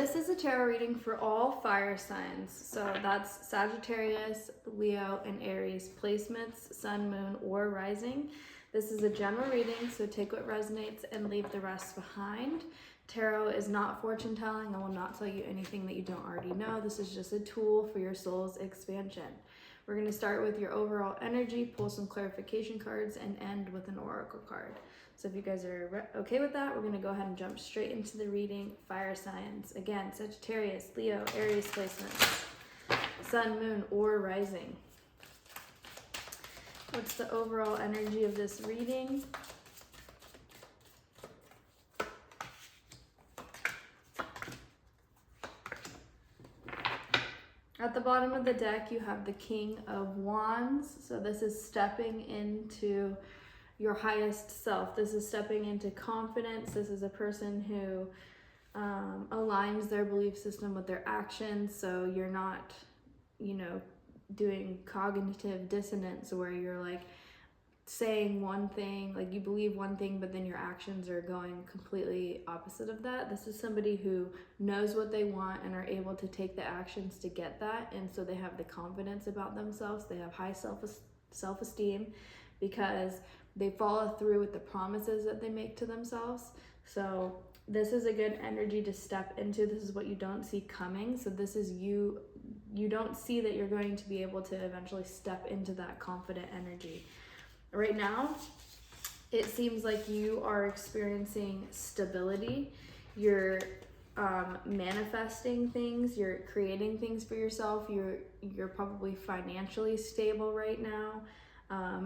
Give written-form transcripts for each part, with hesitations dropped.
This is a tarot reading for all fire signs. So that's Sagittarius, Leo, and Aries placements, sun, moon, or rising. This is a general reading, so take what resonates and leave the rest behind. Tarot is not fortune telling. I will not tell you anything that you don't already know. This is just a tool for your soul's expansion. We're going to start with your overall energy, pull some clarification cards, and end with an oracle card. So if you guys are okay with that, we're going to go ahead and jump straight into the reading. Fire signs. Again, Sagittarius, Leo, Aries placements, sun, moon, or rising. What's the overall energy of this reading? At the bottom of the deck, you have the King of Wands. So this is stepping into your highest self. This is stepping into confidence. This is a person who aligns their belief system with their actions. So you're not, doing cognitive dissonance where you're like saying one thing, like you believe one thing, but then your actions are going completely opposite of that. This is somebody who knows what they want and are able to take the actions to get that. And so they have the confidence about themselves. They have high self-esteem because they follow through with the promises that they make to themselves. So this is a good energy to step into. This is what you don't see coming. So this is you don't see that you're going to be able to eventually step into that confident energy. Right now, it seems like you are experiencing stability. You're manifesting things. You're creating things for yourself. You're probably financially stable right now.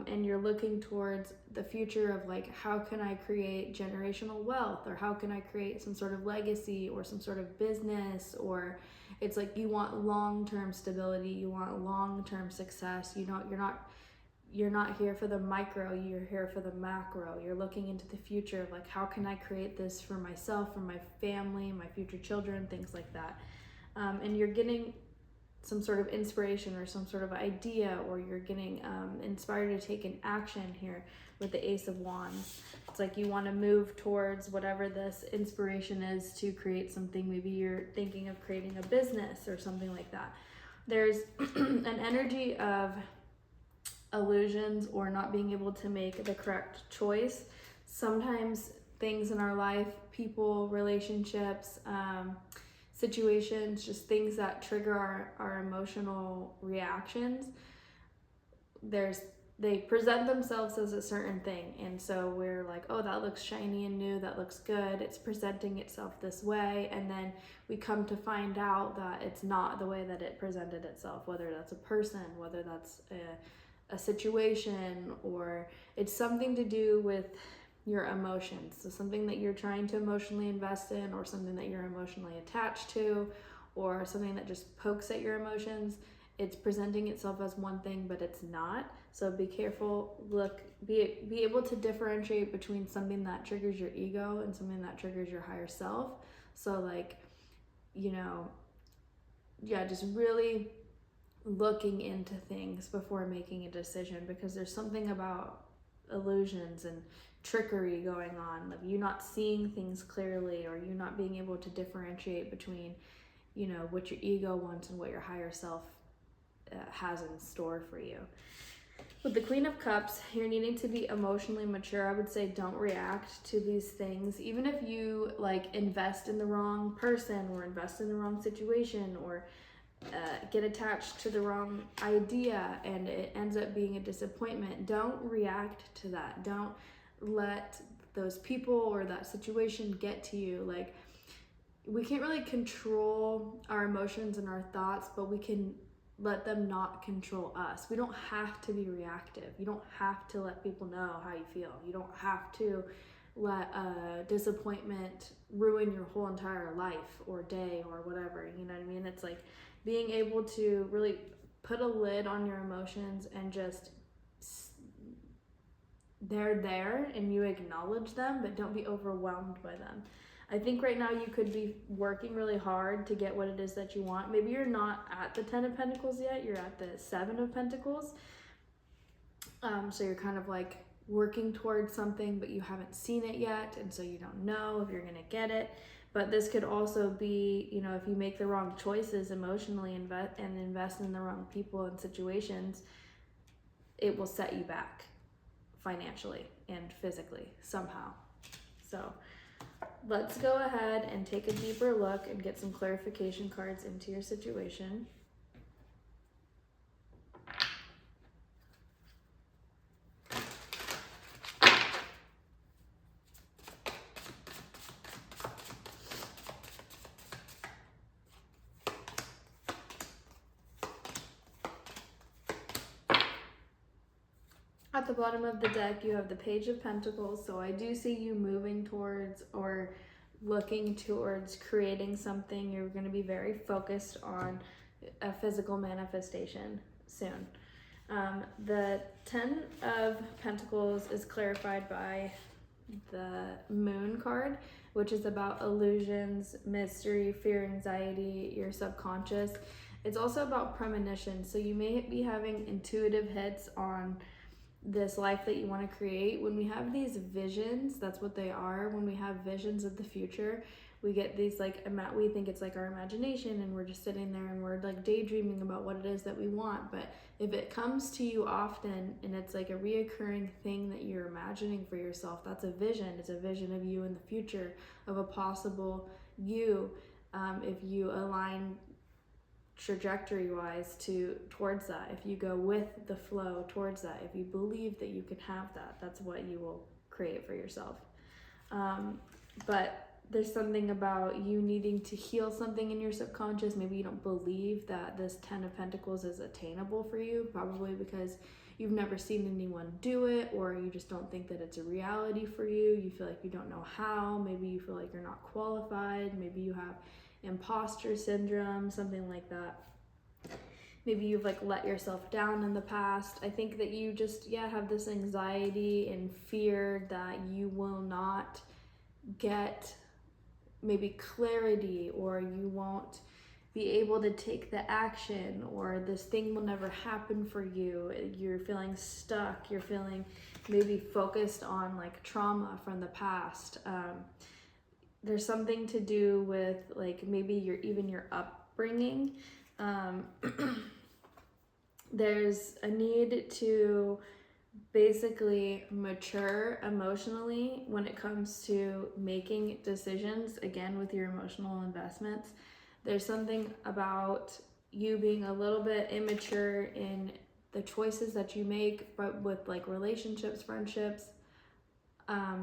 And you're looking towards the future of like, how can I create generational wealth, or how can I create some sort of legacy or some sort of business, or it's like you want long-term stability, you want long-term success. You're not here for the micro, you're here for the macro. You're looking into the future of like, how can I create this for myself, for my family, my future children, things like that. And you're getting some sort of inspiration or some sort of idea, or you're getting inspired to take an action here with the Ace of Wands. It's like you want to move towards whatever this inspiration is to create something. Maybe you're thinking of creating a business or something like that. There's an energy of illusions or not being able to make the correct choice. Sometimes things in our life, people, relationships, situations, just things that trigger our emotional reactions, they present themselves as a certain thing, and so we're like, oh, that looks shiny and new, that looks good, it's presenting itself this way, and then we come to find out that it's not the way that it presented itself, whether that's a person, whether that's a situation, or it's something to do with your emotions. So something that you're trying to emotionally invest in, or something that you're emotionally attached to, or something that just pokes at your emotions. It's presenting itself as one thing, but it's not. So be careful, be able to differentiate between something that triggers your ego and something that triggers your higher self. So like, just really looking into things before making a decision, because there's something about illusions and trickery going on, like you not seeing things clearly, or you not being able to differentiate between what your ego wants and what your higher self has in store for you. With the Queen of Cups, you're needing to be emotionally mature. I would say don't react to these things, even if you like invest in the wrong person or invest in the wrong situation, or get attached to the wrong idea and it ends up being a disappointment. Don't react to that. Don't let those people or that situation get to you. Like, we can't really control our emotions and our thoughts, but we can let them not control us. We don't have to be reactive. You don't have to let people know how you feel. You don't have to let a disappointment ruin your whole entire life or day or whatever. You know what I mean? It's like being able to really put a lid on your emotions and just, they're there and you acknowledge them, but don't be overwhelmed by them. I think right now you could be working really hard to get what it is that you want. Maybe you're not at the 10 of Pentacles yet, you're at the 7 of Pentacles. So you're kind of like working towards something, but you haven't seen it yet, and so you don't know if you're gonna get it. But this could also be, you know, if you make the wrong choices emotionally and invest in the wrong people and situations, it will set you back financially and physically somehow. So let's go ahead and take a deeper look and get some clarification cards into your situation. At the bottom of the deck, you have the Page of Pentacles. So I do see you moving towards or looking towards creating something. You're going to be very focused on a physical manifestation soon. The 10 of Pentacles is clarified by the Moon card, which is about illusions, mystery, fear, anxiety, your subconscious. It's also about premonition. So you may be having intuitive hits on this life that you want to create. When we have these visions, that's what they are. When we have visions of the future, we get these like, we think it's like our imagination, and we're just sitting there and we're like daydreaming about what it is that we want. But if it comes to you often and it's like a reoccurring thing that you're imagining for yourself, that's a vision. It's a vision of you in the future, of a possible you. If you align trajectory wise towards that, if you go with the flow towards that, if you believe that you can have that, that's what you will create for yourself. But there's something about you needing to heal something in your subconscious. Maybe you don't believe that this 10 of Pentacles is attainable for you, probably because you've never seen anyone do it, or you just don't think that it's a reality for you. You feel like you don't know how. Maybe you feel like you're not qualified. Maybe you have imposter syndrome, something like that. Maybe you've like let yourself down in the past. I think that you just have this anxiety and fear that you will not get maybe clarity, or you won't be able to take the action, or this thing will never happen for you. You're feeling stuck. You're feeling maybe focused on like trauma from the past. There's something to do with like maybe your upbringing. There's a need to basically mature emotionally when it comes to making decisions, again with your emotional investments. There's something about you being a little bit immature in the choices that you make, but with like relationships, friendships,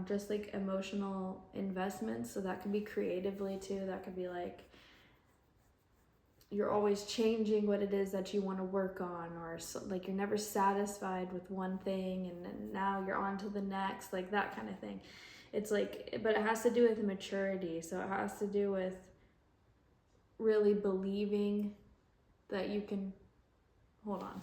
just like emotional investments. So that could be creatively too. That could be like you're always changing what it is that you want to work on, or so, like you're never satisfied with one thing and then now you're on to the next, like that kind of thing. It's like, but it has to do with maturity. So it has to do with really believing that you can, hold on.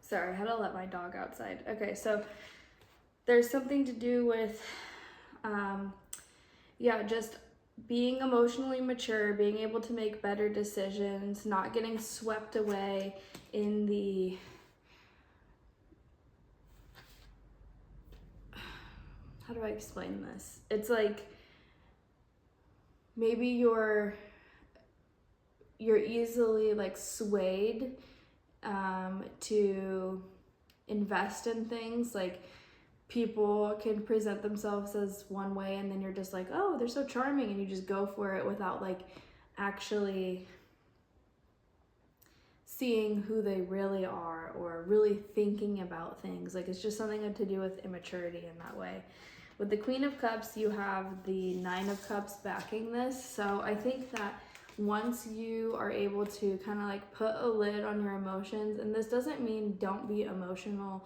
Sorry, I had to let my dog outside. Okay, so there's something to do with, just being emotionally mature, being able to make better decisions, not getting swept away in the, how do I explain this? It's like maybe you're easily like swayed to invest in things. Like people can present themselves as one way and then you're just like, oh, they're so charming, and you just go for it without like actually seeing who they really are or really thinking about things. Like it's just something to do with immaturity in that way. With the Queen of Cups, you have the Nine of Cups backing this. So I think that once you are able to kind of like put a lid on your emotions, and this doesn't mean don't be emotional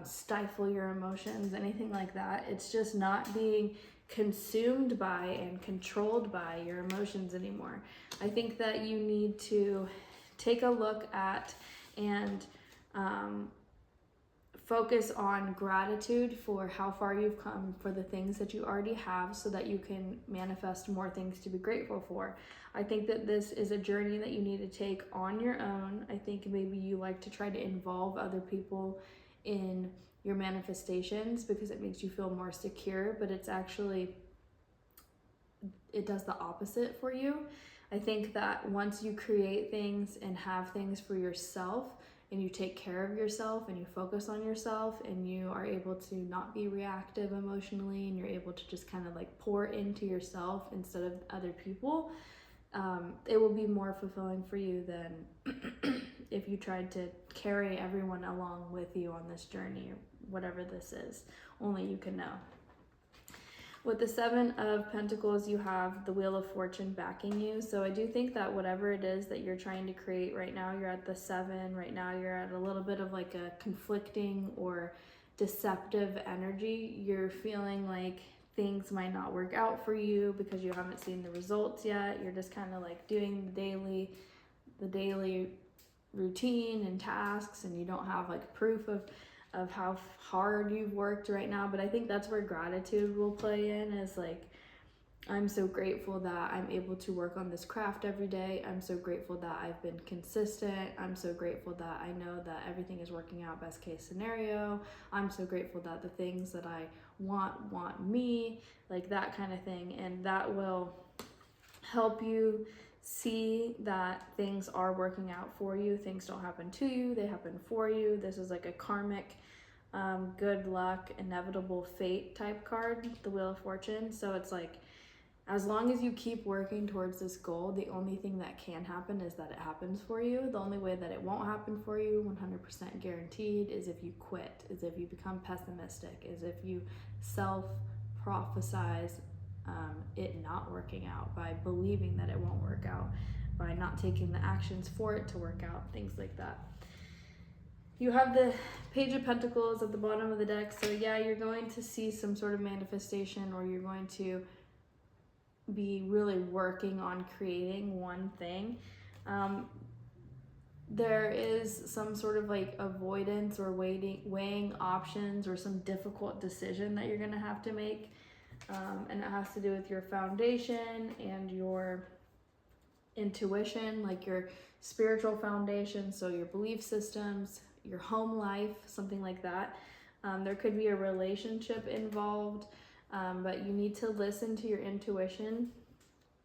stifle your emotions, anything like that. It's just not being consumed by and controlled by your emotions anymore. I think that you need to take a look at and focus on gratitude for how far you've come, for the things that you already have, so that you can manifest more things to be grateful for. I think that this is a journey that you need to take on your own. I think maybe you like to try to involve other people in your manifestations because it makes you feel more secure, but it's actually, it does the opposite for you. I think that once you create things and have things for yourself, and you take care of yourself and you focus on yourself and you are able to not be reactive emotionally, and you're able to just kind of like pour into yourself instead of other people, it will be more fulfilling for you than if you tried to carry everyone along with you on this journey, or whatever this is. Only you can know. With the Seven of Pentacles, you have the Wheel of Fortune backing you. So I do think that whatever it is that you're trying to create right now, you're at the 7. Right now you're at a little bit of like a conflicting or deceptive energy. You're feeling like things might not work out for you because you haven't seen the results yet. You're just kind of like doing the daily routine and tasks, and you don't have like proof of how hard you've worked right now. But I think that's where gratitude will play in, is like, I'm so grateful that I'm able to work on this craft every day. I'm so grateful that I've been consistent. I'm so grateful that I know that everything is working out best case scenario. I'm so grateful that the things that I want me, like that kind of thing. And that will help you see that things are working out for you. Things don't happen to you, they happen for you. This is like a karmic, good luck, inevitable fate type card, the Wheel of Fortune. So it's like, as long as you keep working towards this goal, the only thing that can happen is that it happens for you. The only way that it won't happen for you, 100% guaranteed, is if you quit, is if you become pessimistic, is if you self-prophesize it not working out, by believing that it won't work out, by not taking the actions for it to work out, things like that. You have the Page of Pentacles at the bottom of the deck. So yeah, you're going to see some sort of manifestation, or you're going to be really working on creating one thing. There is some sort of like avoidance or weighing options, or some difficult decision that you're going to have to make. And it has to do with your foundation and your intuition, like your spiritual foundation, so your belief systems, your home life, something like that. There could be a relationship involved, but you need to listen to your intuition,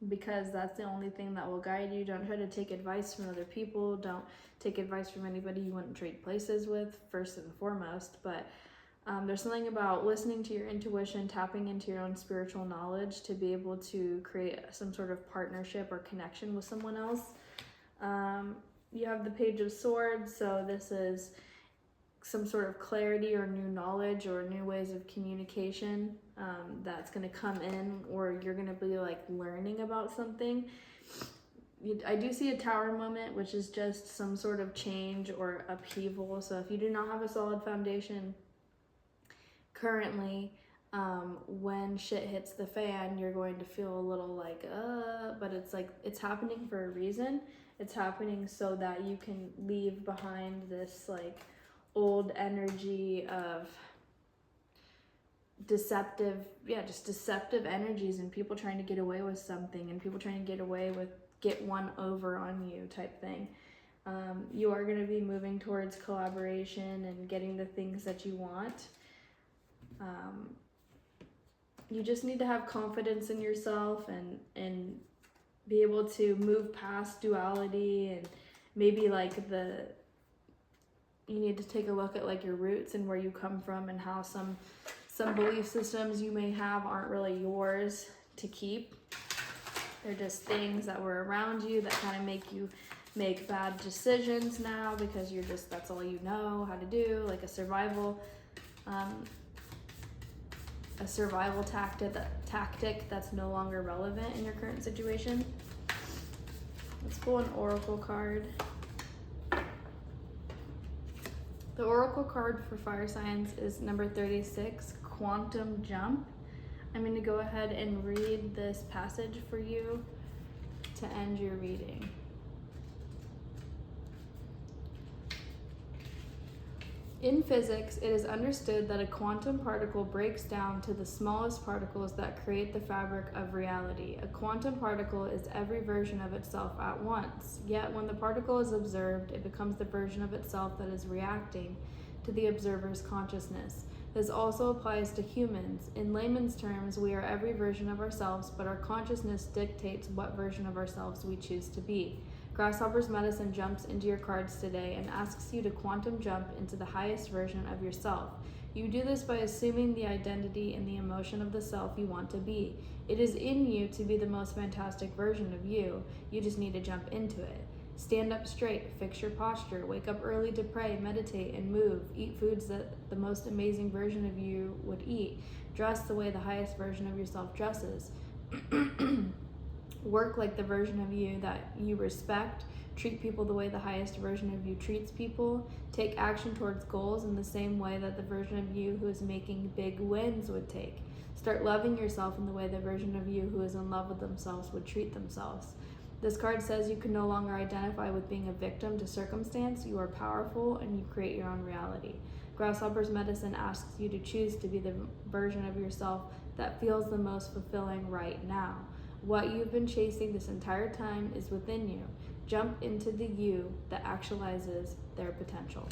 because that's the only thing that will guide you. Don't try to take advice from other people. Don't take advice from anybody you wouldn't trade places with, first and foremost. But there's something about listening to your intuition, tapping into your own spiritual knowledge to be able to create some sort of partnership or connection with someone else. You have the Page of Swords, so this is some sort of clarity or new knowledge or new ways of communication that's going to come in, or you're going to be like learning about something. I do see a Tower moment, which is just some sort of change or upheaval. So if you do not have a solid foundation currently, when shit hits the fan, you're going to feel a little like, but it's like, it's happening for a reason. It's happening so that you can leave behind this like old energy of deceptive energies, and people trying to get away with something, and people trying to get one over on you type thing. You are going to be moving towards collaboration and getting the things that you want. You just need to have confidence in yourself and be able to move past duality, and maybe like you need to take a look at like your roots and where you come from, and how some belief systems you may have aren't really yours to keep. They're just things that were around you that kind of make you make bad decisions now, because that's all you know how to do, like a survival tactic that's no longer relevant in your current situation. Let's pull an oracle card. The oracle card for fire signs is number 36, Quantum Jump. I'm going to go ahead and read this passage for you to end your reading. In physics, it is understood that a quantum particle breaks down to the smallest particles that create the fabric of reality. A quantum particle is every version of itself at once. Yet when the particle is observed, it becomes the version of itself that is reacting to the observer's consciousness. This also applies to humans. In layman's terms, we are every version of ourselves, but our consciousness dictates what version of ourselves we choose to be. Grasshopper's Medicine jumps into your cards today and asks you to quantum jump into the highest version of yourself. You do this by assuming the identity and the emotion of the self you want to be. It is in you to be the most fantastic version of you. You just need to jump into it. Stand up straight, fix your posture, wake up early to pray, meditate, and move. Eat foods that the most amazing version of you would eat. Dress the way the highest version of yourself dresses. Work like the version of you that you respect. Treat people the way the highest version of you treats people. Take action towards goals in the same way that the version of you who is making big wins would take. Start loving yourself in the way the version of you who is in love with themselves would treat themselves. This card says you can no longer identify with being a victim to circumstance. You are powerful and you create your own reality. Grasshopper's Medicine asks you to choose to be the version of yourself that feels the most fulfilling right now. What you've been chasing this entire time is within you. Jump into the you that actualizes their potential.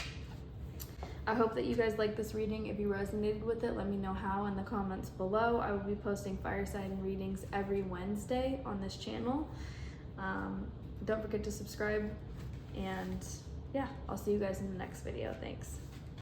I hope that you guys like this reading. If you resonated with it, let me know how in the comments below. I will be posting fire sign readings every Wednesday on this channel. Don't forget to subscribe, and yeah, I'll see you guys in the next video. Thanks.